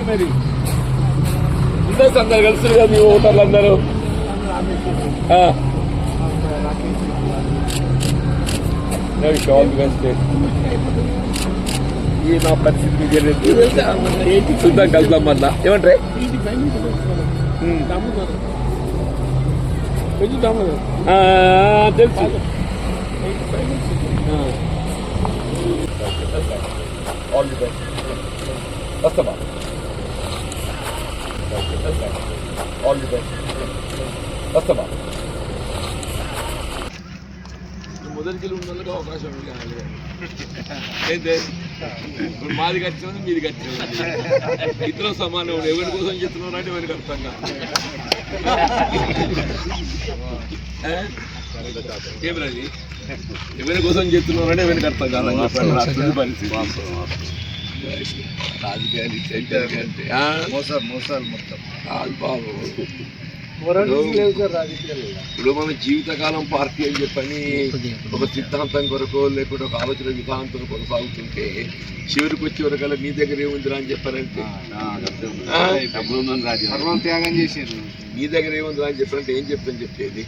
మరి అందరు కలిసి కదా మీ ఓటర్లు అందరూ. ఈ నా పరిస్థితి చూద్దాం కలుద్దామన్నా ఏమంటారే తెలుసు. All the best. వస్తామా? All the best. వస్తామా? మొదటికి ఉన్నందుకు అవకాశం అయితే ఇప్పుడు మాది కట్టినది మీది కట్టినది ఇతర సమానం. ఎవరి కోసం చెప్తున్నారు అంటే ఎవరికి అర్థం కాదు. ఏమరాది ఎవరి కోసం చెప్తున్నారు అంటే ఎవరికి అర్థం కాదని చెప్పండి. పరిస్థితి రాజకీయాలు మోసాలు మొత్తం కాదు బాబు. ఇప్పుడు మన జీవితకాలం పార్టీ అని చెప్పని ఒక సిద్ధాంతం కొరకు లేకుంటే ఒక ఆలోచన విధానంతో కొనసాగుతుంటే చివరికి వచ్చేవరకల్లా నీ దగ్గర ఏముందిరా అని చెప్పారంటే త్యాగం చేశారు. నీ దగ్గర ఏముందిరా అని చెప్పారంటే ఏం చెప్తాను చెప్పేది.